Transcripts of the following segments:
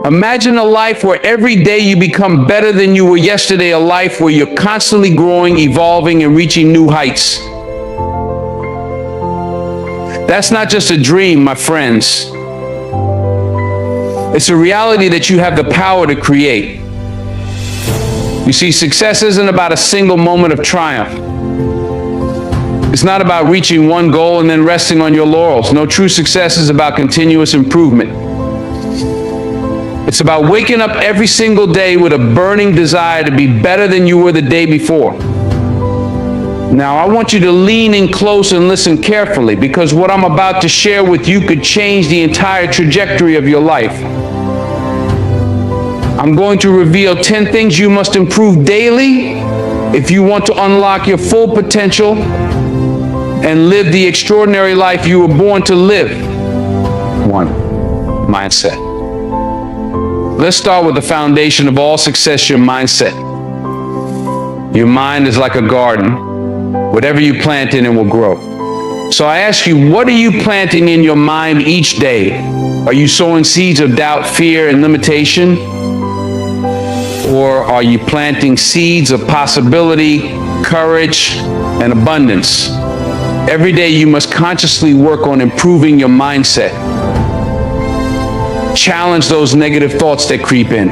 Imagine a life where every day you become better than you were yesterday, a life where you're constantly growing, evolving, and reaching new heights. That's not just a dream, my friends. It's a reality that you have the power to create. You see, success isn't about a single moment of triumph. It's not about reaching one goal and then resting on your laurels. No, true success is about continuous improvement. It's about waking up every single day with a burning desire to be better than you were the day before. Now, I want you to lean in close and listen carefully, because what I'm about to share with you could change the entire trajectory of your life. I'm going to reveal 10 things you must improve daily if you want to unlock your full potential and live the extraordinary life you were born to live. 1. Mindset. Let's start with the foundation of all success, your mindset. Your mind is like a garden. Whatever you plant in it will grow. So I ask you, what are you planting in your mind each day? Are you sowing seeds of doubt, fear, and limitation? Or are you planting seeds of possibility, courage, and abundance? Every day you must consciously work on improving your mindset. Challenge those negative thoughts that creep in.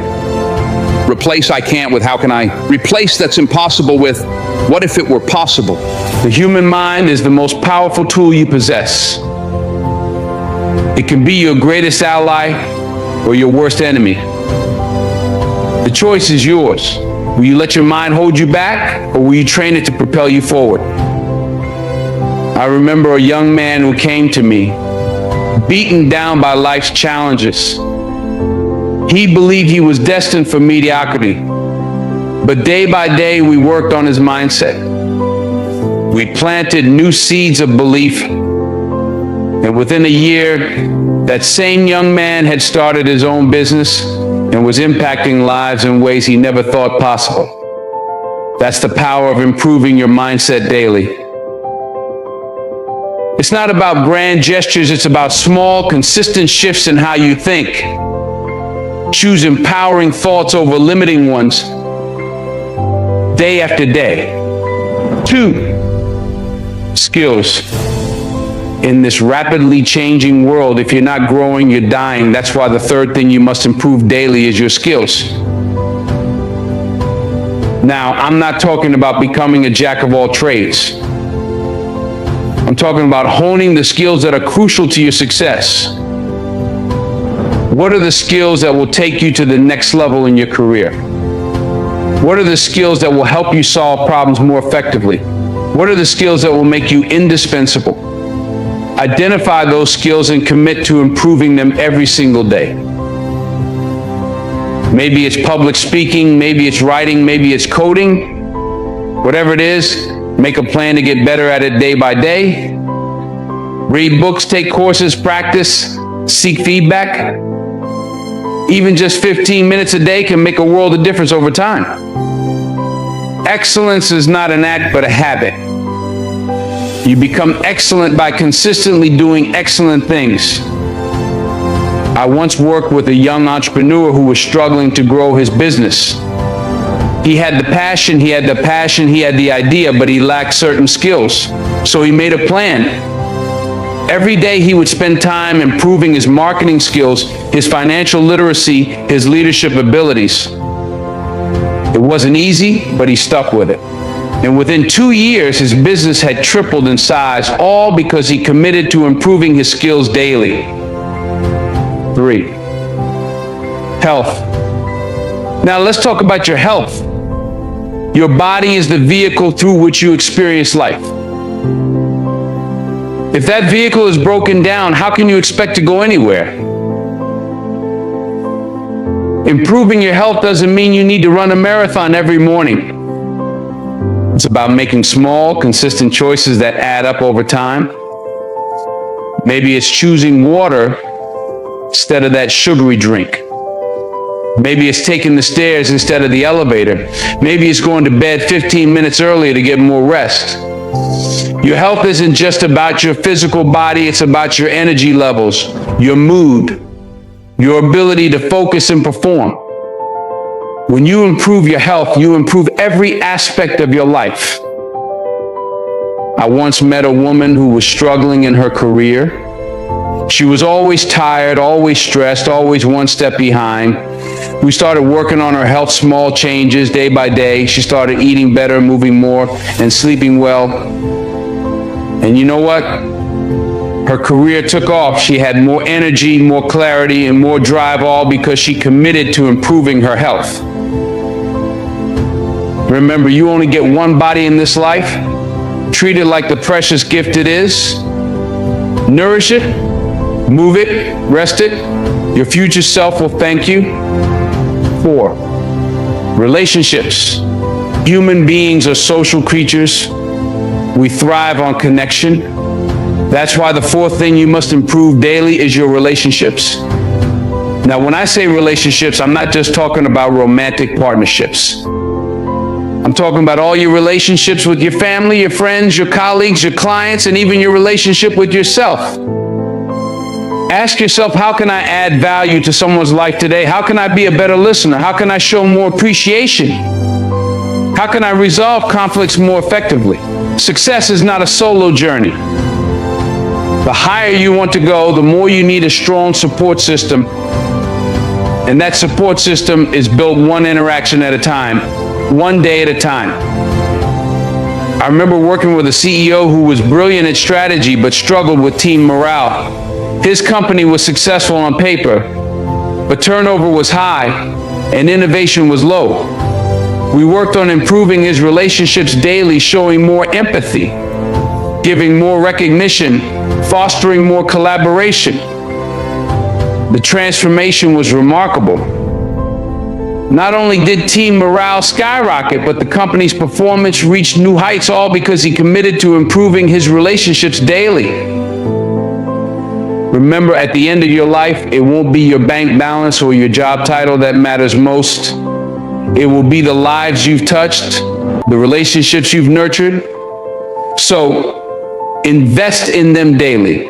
Replace I can't with how can I? Replace that's impossible with what if it were possible? The human mind is the most powerful tool you possess. It can be your greatest ally or your worst enemy. The choice is yours. Will you let your mind hold you back, or will you train it to propel you forward? I remember a young man who came to me, beaten down by life's challenges. He believed he was destined for mediocrity. But day by day, we worked on his mindset. We planted new seeds of belief. And within a year, that same young man had started his own business and was impacting lives in ways he never thought possible. That's the power of improving your mindset daily. It's not about grand gestures, it's about small, consistent shifts in how you think. Choose empowering thoughts over limiting ones, day after day. 2, skills. In this rapidly changing world, if you're not growing, you're dying. That's why the third thing you must improve daily is your skills. Now, I'm not talking about becoming a jack of all trades. I'm talking about honing the skills that are crucial to your success. What are the skills that will take you to the next level in your career? What are the skills that will help you solve problems more effectively? What are the skills that will make you indispensable? Identify those skills and commit to improving them every single day. Maybe it's public speaking, maybe it's writing, maybe it's coding. Whatever it is, make a plan to get better at it day by day. Read books, take courses, practice, seek feedback. Even just 15 minutes a day can make a world of difference over time. Excellence is not an act, but a habit. You become excellent by consistently doing excellent things. I once worked with a young entrepreneur who was struggling to grow his business. He had the passion, he had the idea, but he lacked certain skills. So he made a plan. Every day he would spend time improving his marketing skills, his financial literacy, his leadership abilities. It wasn't easy, but he stuck with it. And within 2 years, his business had tripled in size, all because he committed to improving his skills daily. 3, health. Now let's talk about your health. Your body is the vehicle through which you experience life. If that vehicle is broken down, how can you expect to go anywhere? Improving your health doesn't mean you need to run a marathon every morning. It's about making small, consistent choices that add up over time. Maybe it's choosing water instead of that sugary drink. Maybe it's taking the stairs instead of the elevator. Maybe it's going to bed 15 minutes earlier to get more rest. Your health isn't just about your physical body, it's about your energy levels, your mood, your ability to focus and perform. When you improve your health, you improve every aspect of your life. I once met a woman who was struggling in her career. She was always tired, always stressed, always one step behind. We started working on her health, small changes day by day. She started eating better, moving more, and sleeping well. And you know what? Her career took off. She had more energy, more clarity, and more drive, all because she committed to improving her health. Remember, you only get one body in this life. Treat it like the precious gift it is. Nourish it, move it, rest it. Your future self will thank you. 4, relationships. Human beings are social creatures. We thrive on connection. That's why the 4th thing you must improve daily is your relationships. Now, when I say relationships, I'm not just talking about romantic partnerships. I'm talking about all your relationships with your family, your friends, your colleagues, your clients, and even your relationship with yourself. Ask yourself, how can I add value to someone's life today? How can I be a better listener? How can I show more appreciation? How can I resolve conflicts more effectively? Success is not a solo journey. The higher you want to go, the more you need a strong support system. And that support system is built one interaction at a time, one day at a time. I remember working with a CEO who was brilliant at strategy but struggled with team morale. His company was successful on paper, but turnover was high and innovation was low. We worked on improving his relationships daily, showing more empathy, giving more recognition, fostering more collaboration. The transformation was remarkable. Not only did team morale skyrocket, but the company's performance reached new heights, all because he committed to improving his relationships daily. Remember, at the end of your life, it won't be your bank balance or your job title that matters most. It will be the lives you've touched, the relationships you've nurtured. So, invest in them daily.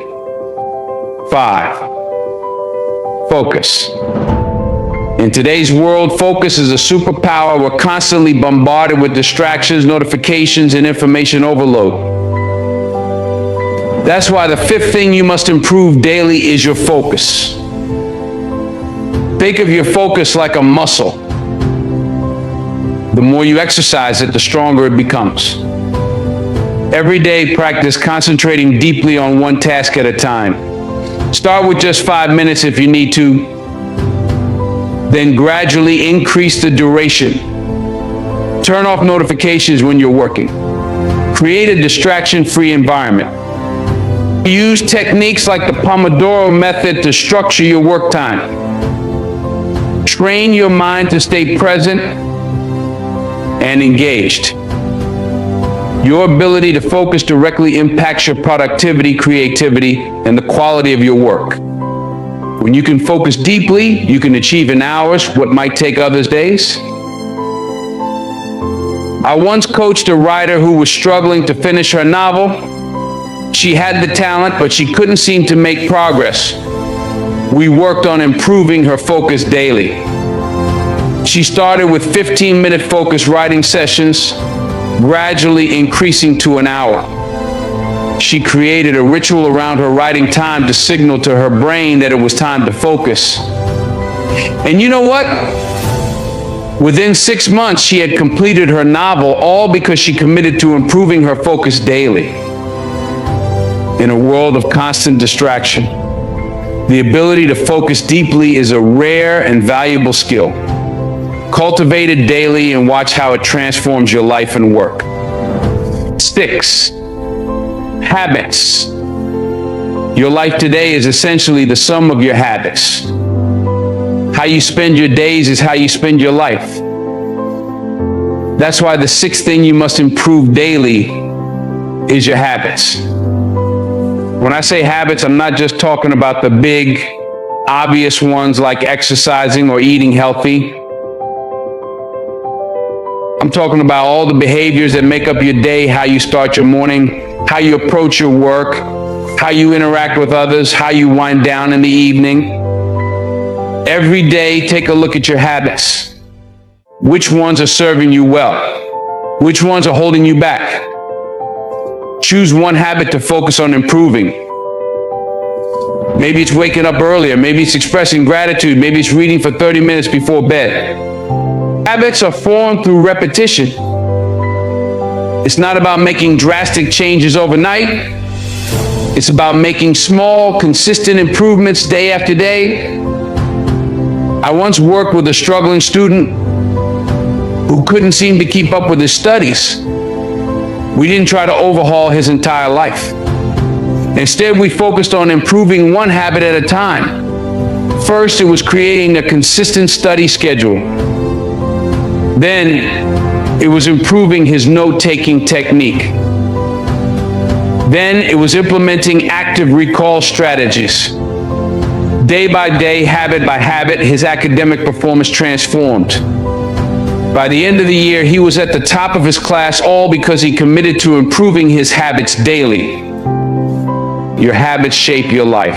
5, focus. In today's world, focus is a superpower. We're constantly bombarded with distractions, notifications, and information overload. That's why the 5th thing you must improve daily is your focus. Think of your focus like a muscle. The more you exercise it, the stronger it becomes. Every day, practice concentrating deeply on one task at a time. Start with just 5 minutes if you need to, then gradually increase the duration. Turn off notifications when you're working. Create a distraction-free environment. Use techniques like the Pomodoro method to structure your work time. Train your mind to stay present and engaged. Your ability to focus directly impacts your productivity, creativity, and the quality of your work. When you can focus deeply, you can achieve in hours what might take others days. I once coached a writer who was struggling to finish her novel. She had the talent, but she couldn't seem to make progress. We worked on improving her focus daily. She started with 15-minute focus writing sessions, gradually increasing to an hour. She created a ritual around her writing time to signal to her brain that it was time to focus. And you know what? Within 6 months, she had completed her novel, all because she committed to improving her focus daily. In a world of constant distraction, the ability to focus deeply is a rare and valuable skill. Cultivate it daily and watch how it transforms your life and work. 6, habits. Your life today is essentially the sum of your habits. How you spend your days is how you spend your life. That's why the 6th thing you must improve daily is your habits. When I say habits, I'm not just talking about the big, obvious ones like exercising or eating healthy. I'm talking about all the behaviors that make up your day, how you start your morning, how you approach your work, how you interact with others, how you wind down in the evening. Every day, take a look at your habits. Which ones are serving you well? Which ones are holding you back? Choose one habit to focus on improving. Maybe it's waking up earlier. Maybe it's expressing gratitude. Maybe it's reading for 30 minutes before bed. Habits are formed through repetition. It's not about making drastic changes overnight. It's about making small, consistent improvements day after day. I once worked with a struggling student who couldn't seem to keep up with his studies. We didn't try to overhaul his entire life. Instead, we focused on improving one habit at a time. First, it was creating a consistent study schedule. Then, it was improving his note-taking technique. Then, it was implementing active recall strategies. Day by day, habit by habit, his academic performance transformed. By the end of the year, he was at the top of his class, all because he committed to improving his habits daily. Your habits shape your life.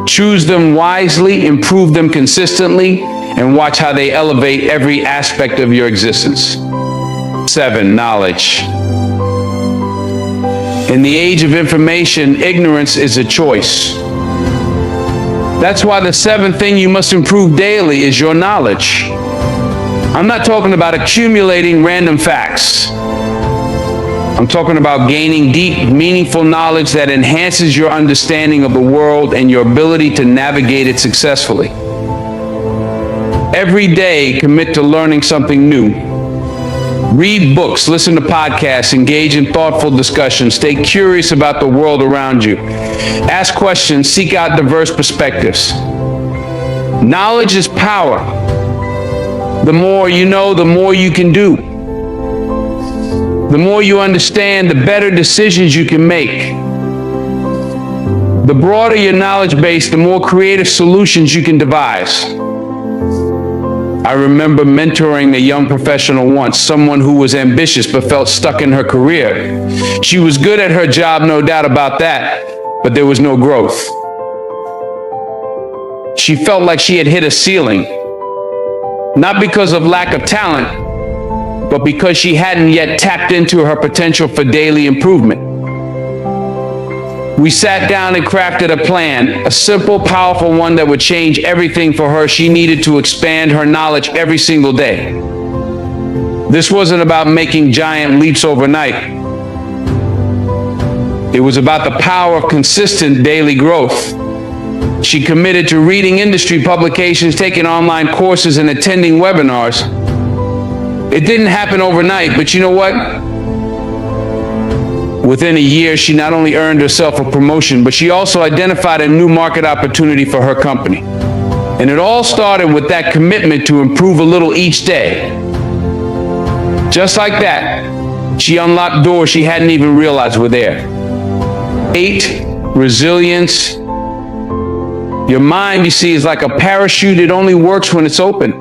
Choose them wisely, improve them consistently, and watch how they elevate every aspect of your existence. 7, knowledge. In the age of information, ignorance is a choice. That's why the 7th thing you must improve daily is your knowledge. I'm not talking about accumulating random facts. I'm talking about gaining deep, meaningful knowledge that enhances your understanding of the world and your ability to navigate it successfully. Every day, commit to learning something new. Read books, listen to podcasts, engage in thoughtful discussions, stay curious about the world around you. Ask questions, seek out diverse perspectives. Knowledge is power. The more you know, the more you can do. The more you understand, the better decisions you can make. The broader your knowledge base, the more creative solutions you can devise. I remember mentoring a young professional once, someone who was ambitious but felt stuck in her career. She was good at her job, no doubt about that, but there was no growth. She felt like she had hit a ceiling, not because of lack of talent, but because she hadn't yet tapped into her potential for daily improvement. We sat down and crafted a plan, a simple, powerful one that would change everything for her. She needed to expand her knowledge every single day. This wasn't about making giant leaps overnight. It was about the power of consistent daily growth. She committed to reading industry publications, taking online courses, and attending webinars. It didn't happen overnight, but you know what? Within a year, she not only earned herself a promotion, but she also identified a new market opportunity for her company. And it all started with that commitment to improve a little each day. Just like that, she unlocked doors she hadn't even realized were there. 8, resilience. Your mind, you see, is like a parachute. It only works when it's open.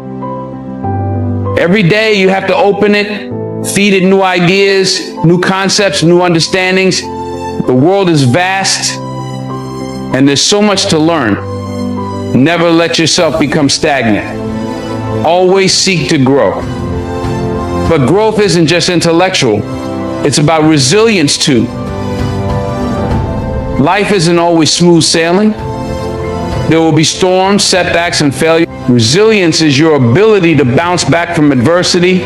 Every day you have to open it, feed it new ideas, new concepts, new understandings. The world is vast, and there's so much to learn. Never let yourself become stagnant. Always seek to grow. But growth isn't just intellectual. It's about resilience too. Life isn't always smooth sailing. There will be storms, setbacks, and failure. Resilience is your ability to bounce back from adversity,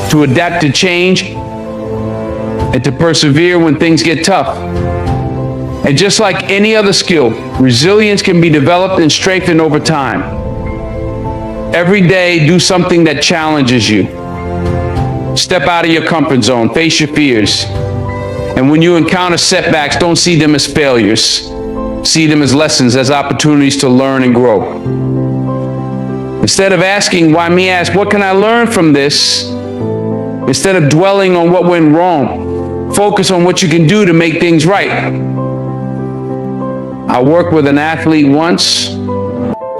to adapt to change, and to persevere when things get tough. And just like any other skill, resilience can be developed and strengthened over time. Every day, do something that challenges you. Step out of your comfort zone, face your fears. And when you encounter setbacks, don't see them as failures. See them as lessons, as opportunities to learn and grow. Instead of asking, why me, ask, what can I learn from this? Instead of dwelling on what went wrong, focus on what you can do to make things right. I worked with an athlete once,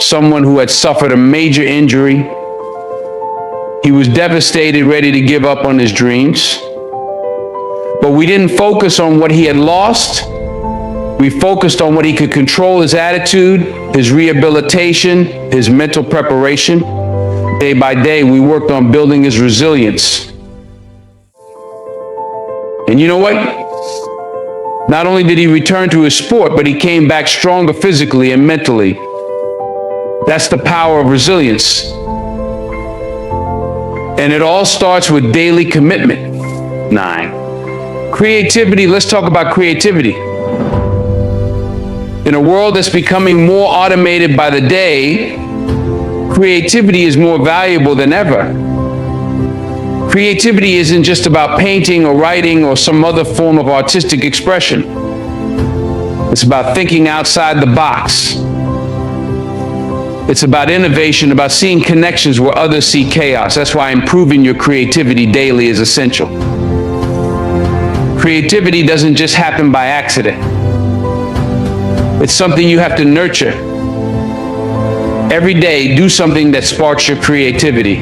someone who had suffered a major injury. He was devastated, ready to give up on his dreams. But we didn't focus on what he had lost. We focused on what he could control: his attitude, his rehabilitation, his mental preparation. Day by day, we worked on building his resilience. And you know what? Not only did he return to his sport, but he came back stronger physically and mentally. That's the power of resilience. And it all starts with daily commitment. 9. Creativity. Let's talk about creativity. In a world that's becoming more automated by the day, creativity is more valuable than ever. Creativity isn't just about painting or writing or some other form of artistic expression. It's about thinking outside the box. It's about innovation, about seeing connections where others see chaos. That's why improving your creativity daily is essential. Creativity doesn't just happen by accident. It's something you have to nurture. Every day, do something that sparks your creativity.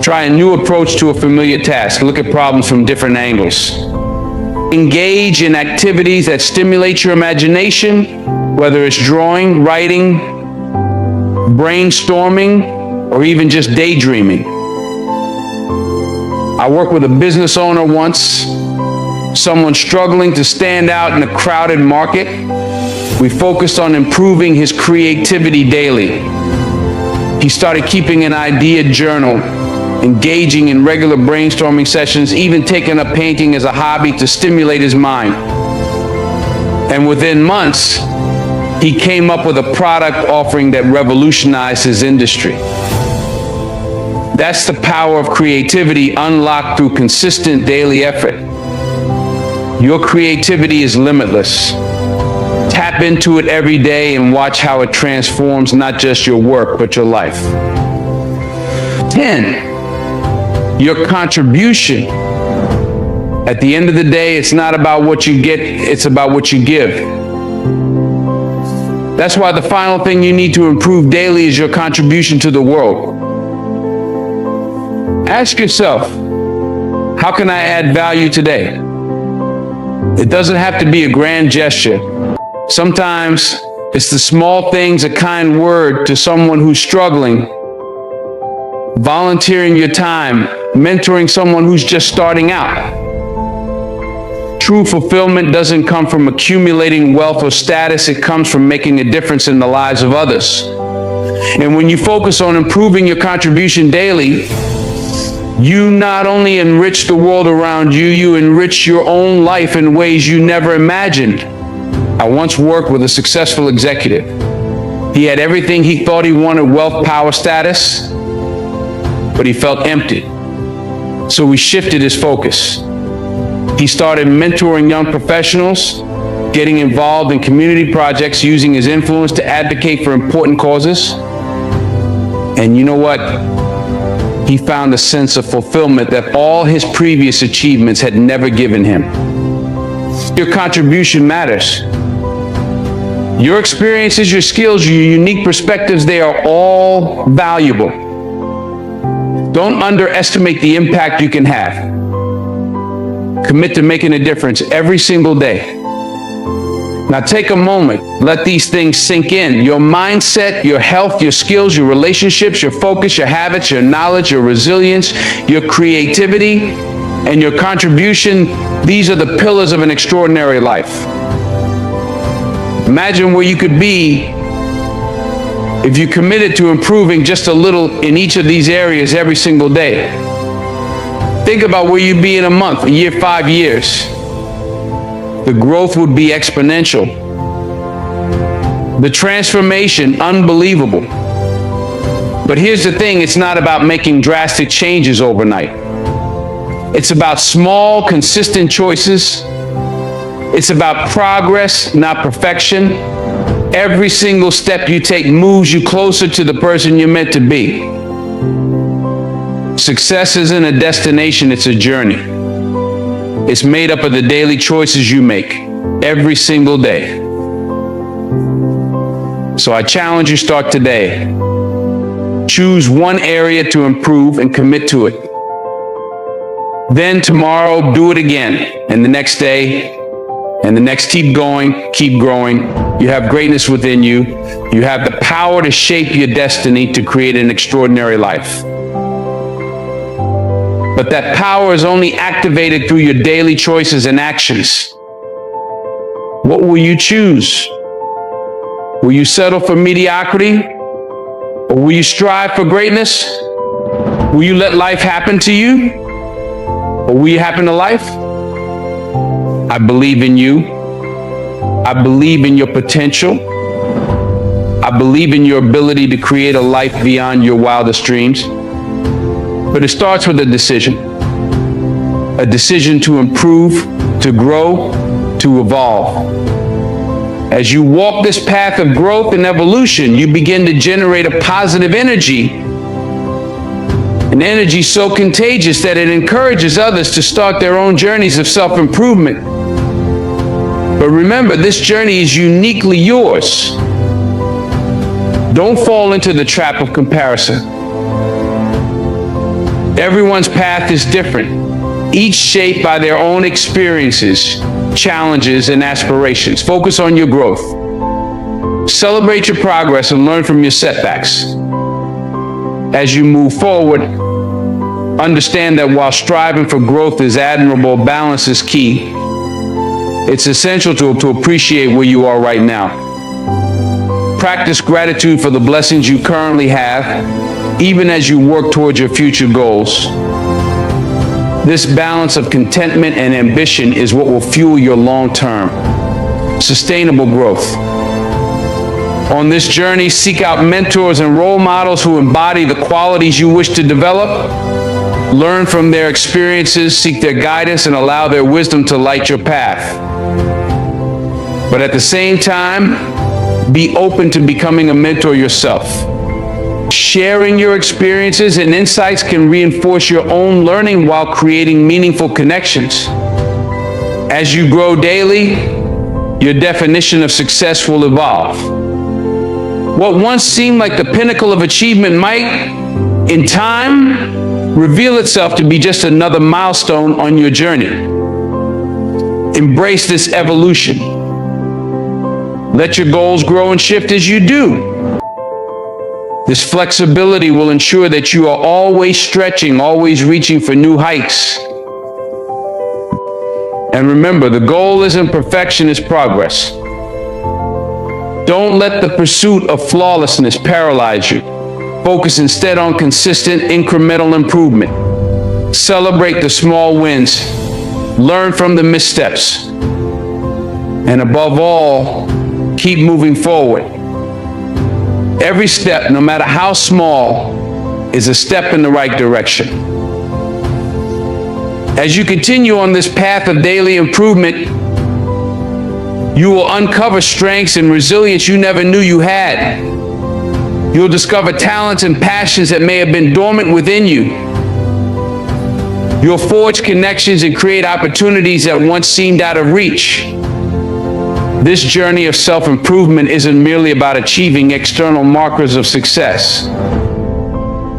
Try a new approach to a familiar task. Look at problems from different angles. Engage in activities that stimulate your imagination, whether it's drawing, writing, brainstorming, or even just daydreaming. I worked with a business owner once, someone struggling to stand out in a crowded market. We focused on improving his creativity daily. He started keeping an idea journal, engaging in regular brainstorming sessions, even taking up painting as a hobby to stimulate his mind. And within months, he came up with a product offering that revolutionized his industry. That's the power of creativity unlocked through consistent daily effort. Your creativity is limitless. Tap into it every day and watch how it transforms not just your work, but your life. 10, your contribution. At the end of the day, it's not about what you get, it's about what you give. That's why the final thing you need to improve daily is your contribution to the world. Ask yourself, how can I add value today? It doesn't have to be a grand gesture. Sometimes it's the small things, a kind word to someone who's struggling, volunteering your time, mentoring someone who's just starting out. True fulfillment doesn't come from accumulating wealth or status. It comes from making a difference in the lives of others. And when you focus on improving your contribution daily, you not only enrich the world around you, you enrich your own life in ways you never imagined. I once worked with a successful executive. He had everything he thought he wanted: wealth, power, status, but he felt empty. So he shifted his focus. He started mentoring young professionals, getting involved in community projects, using his influence to advocate for important causes. And you know what? He found a sense of fulfillment that all his previous achievements had never given him. Your contribution matters. Your experiences, your skills, your unique perspectives, they are all valuable. Don't underestimate the impact you can have. Commit to making a difference every single day. Now take a moment, let these things sink in. Your mindset, your health, your skills, your relationships, your focus, your habits, your knowledge, your resilience, your creativity, and your contribution, these are the pillars of an extraordinary life. Imagine where you could be if you committed to improving just a little in each of these areas every single day. Think about where you'd be in a month, a year, 5 years. The growth would be exponential. The transformation, unbelievable. But here's the thing, it's not about making drastic changes overnight. It's about small, consistent choices. It's about progress, not perfection. Every single step you take moves you closer to the person you're meant to be. Success isn't a destination, it's a journey. It's made up of the daily choices you make every single day. So I challenge you, start today. Choose one area to improve and commit to it. Then tomorrow, do it again, and the next day, And the next, keep going, keep growing. You have greatness within you. You have the power to shape your destiny to create an extraordinary life. But that power is only activated through your daily choices and actions. What will you choose? Will you settle for mediocrity? Or will you strive for greatness? Will you let life happen to you? Or will you happen to life? I believe in you. I believe in your potential. I believe in your ability to create a life beyond your wildest dreams. But it starts with a decision to improve, to grow, to evolve. As you walk this path of growth and evolution, you begin to generate a positive energy, an energy so contagious that it encourages others to start their own journeys of self-improvement. But remember, this journey is uniquely yours. Don't fall into the trap of comparison. Everyone's path is different, each shaped by their own experiences, challenges, and aspirations. Focus on your growth. Celebrate your progress and learn from your setbacks. As you move forward, understand that while striving for growth is admirable, balance is key. It's essential to appreciate where you are right now. Practice gratitude for the blessings you currently have, even as you work towards your future goals. This balance of contentment and ambition is what will fuel your long-term, sustainable growth. On this journey, seek out mentors and role models who embody the qualities you wish to develop. Learn from their experiences, seek their guidance, and allow their wisdom to light your path. But at the same time, be open to becoming a mentor yourself. Sharing your experiences and insights can reinforce your own learning while creating meaningful connections. As you grow daily, your definition of success will evolve. What once seemed like the pinnacle of achievement might, in time, reveal itself to be just another milestone on your journey. Embrace this evolution. Let your goals grow and shift as you do. This flexibility will ensure that you are always stretching, always reaching for new heights. And remember, the goal isn't perfection, it's progress. Don't let the pursuit of flawlessness paralyze you. Focus instead on consistent, incremental improvement. Celebrate the small wins. Learn from the missteps. And above all, keep moving forward. Every step, no matter how small, is a step in the right direction. As you continue on this path of daily improvement, you will uncover strengths and resilience you never knew you had. You'll discover talents and passions that may have been dormant within you. You'll forge connections and create opportunities that once seemed out of reach. This journey of self-improvement isn't merely about achieving external markers of success.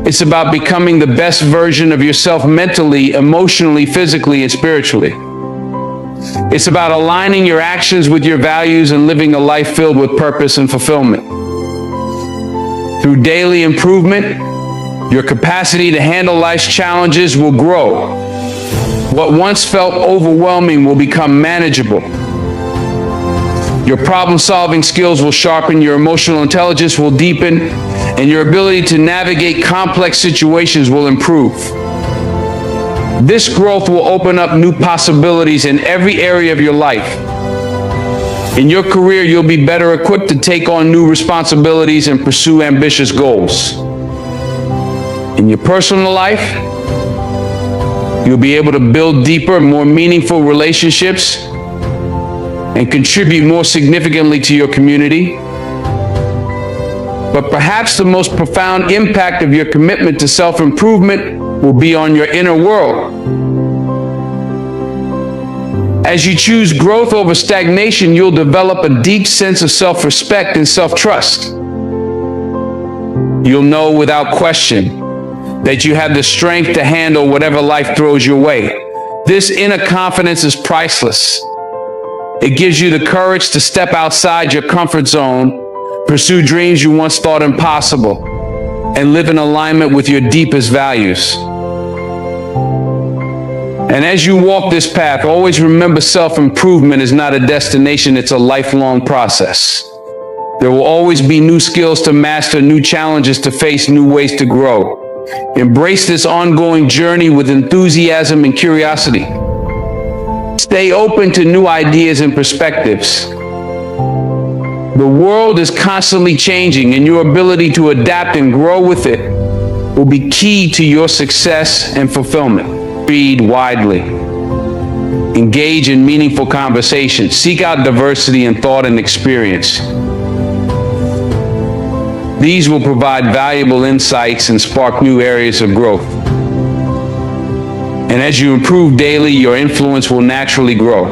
It's about becoming the best version of yourself mentally, emotionally, physically, and spiritually. It's about aligning your actions with your values and living a life filled with purpose and fulfillment. Through daily improvement, your capacity to handle life's challenges will grow. What once felt overwhelming will become manageable. Your problem-solving skills will sharpen, your emotional intelligence will deepen, and your ability to navigate complex situations will improve. This growth will open up new possibilities in every area of your life. In your career, you'll be better equipped to take on new responsibilities and pursue ambitious goals. In your personal life, you'll be able to build deeper, more meaningful relationships and contribute more significantly to your community. But perhaps the most profound impact of your commitment to self-improvement will be on your inner world. As you choose growth over stagnation, you'll develop a deep sense of self-respect and self-trust. You'll know without question that you have the strength to handle whatever life throws your way. This inner confidence is priceless. It gives you the courage to step outside your comfort zone, pursue dreams you once thought impossible, and live in alignment with your deepest values. And as you walk this path, always remember self-improvement is not a destination, it's a lifelong process. There will always be new skills to master, new challenges to face, new ways to grow. Embrace this ongoing journey with enthusiasm and curiosity. Stay open to new ideas and perspectives. The world is constantly changing, and your ability to adapt and grow with it will be key to your success and fulfillment. Read widely. Engage in meaningful conversations. Seek out diversity in thought and experience. These will provide valuable insights and spark new areas of growth. And as you improve daily, your influence will naturally grow.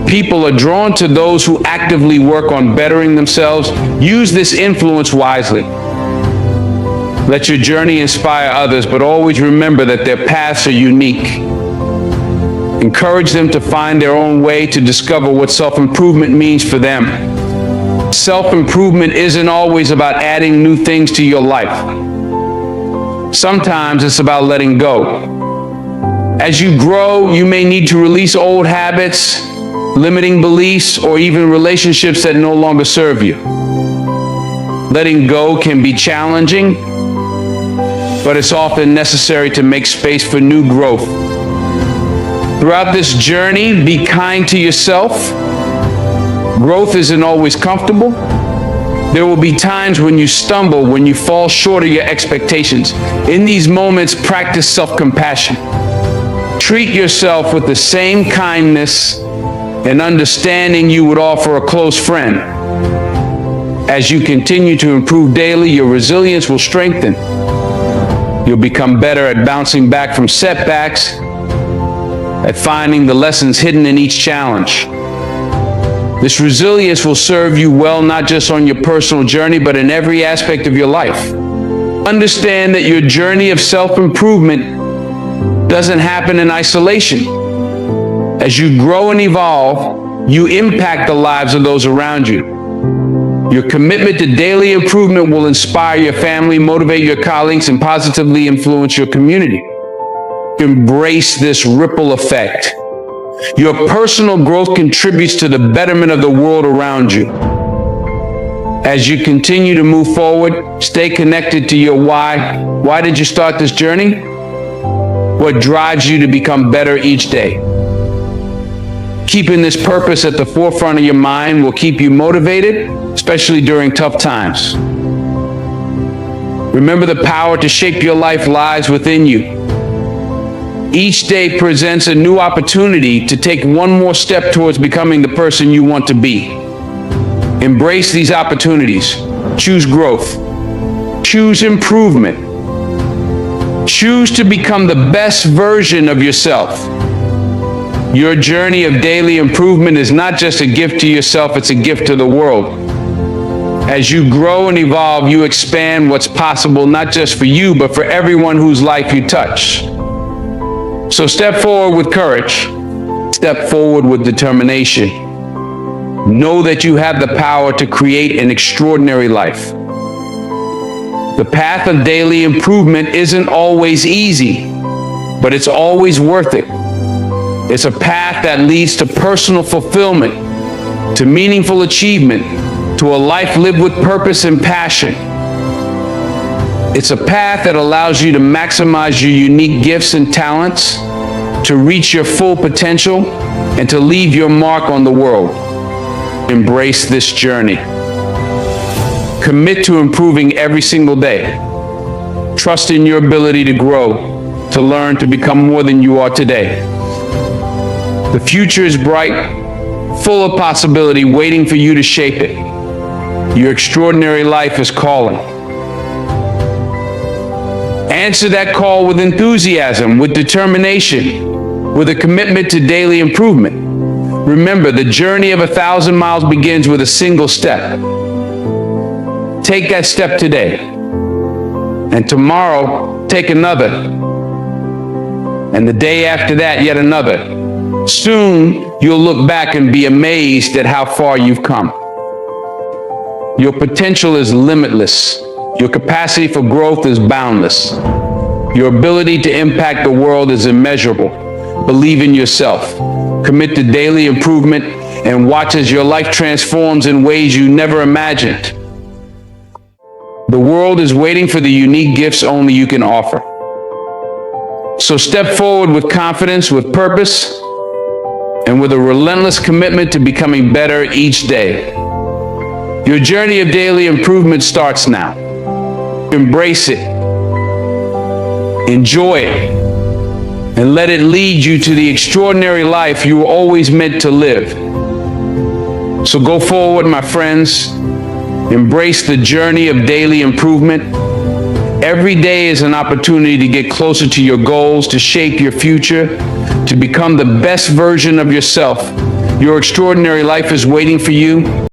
People are drawn to those who actively work on bettering themselves. Use this influence wisely. Let your journey inspire others, but always remember that their paths are unique. Encourage them to find their own way to discover what self-improvement means for them. Self-improvement isn't always about adding new things to your life. Sometimes it's about letting go. As you grow, you may need to release old habits, limiting beliefs, or even relationships that no longer serve you. Letting go can be challenging, but it's often necessary to make space for new growth. Throughout this journey, be kind to yourself. Growth isn't always comfortable. There will be times when you stumble, when you fall short of your expectations. In these moments, practice self-compassion. Treat yourself with the same kindness and understanding you would offer a close friend. As you continue to improve daily, your resilience will strengthen. You'll become better at bouncing back from setbacks, at finding the lessons hidden in each challenge. This resilience will serve you well, not just on your personal journey, but in every aspect of your life. Understand that your journey of self-improvement doesn't happen in isolation. As you grow and evolve, you impact the lives of those around you. Your commitment to daily improvement will inspire your family, motivate your colleagues, and positively influence your community. Embrace this ripple effect. Your personal growth contributes to the betterment of the world around you. As you continue to move forward, stay connected to your why. Why did you start this journey? What drives you to become better each day? Keeping this purpose at the forefront of your mind will keep you motivated, especially during tough times. Remember, the power to shape your life lies within you. Each day presents a new opportunity to take one more step towards becoming the person you want to be. Embrace these opportunities. Choose growth. Choose improvement. Choose to become the best version of yourself. Your journey of daily improvement is not just a gift to yourself, it's a gift to the world. As you grow and evolve, you expand what's possible, not just for you, but for everyone whose life you touch. So step forward with courage. Step forward with determination. Know that you have the power to create an extraordinary life. The path of daily improvement isn't always easy, but it's always worth it. It's a path that leads to personal fulfillment, to meaningful achievement, to a life lived with purpose and passion. It's a path that allows you to maximize your unique gifts and talents, to reach your full potential, and to leave your mark on the world. Embrace this journey. Commit to improving every single day. Trust in your ability to grow, to learn, to become more than you are today. The future is bright, full of possibility, waiting for you to shape it. Your extraordinary life is calling. Answer that call with enthusiasm, with determination, with a commitment to daily improvement. Remember, the journey of 1,000 miles begins with a single step. Take that step today, and tomorrow, take another, and the day after that, yet another. Soon, you'll look back and be amazed at how far you've come. Your potential is limitless. Your capacity for growth is boundless. Your ability to impact the world is immeasurable. Believe in yourself. Commit to daily improvement and watch as your life transforms in ways you never imagined. The world is waiting for the unique gifts only you can offer. So step forward with confidence, with purpose, and with a relentless commitment to becoming better each day. Your journey of daily improvement starts now. Embrace it, enjoy it, and let it lead you to the extraordinary life you were always meant to live. So go forward, my friends. Embrace the journey of daily improvement. Every day is an opportunity to get closer to your goals, to shape your future, to become the best version of yourself. Your extraordinary life is waiting for you.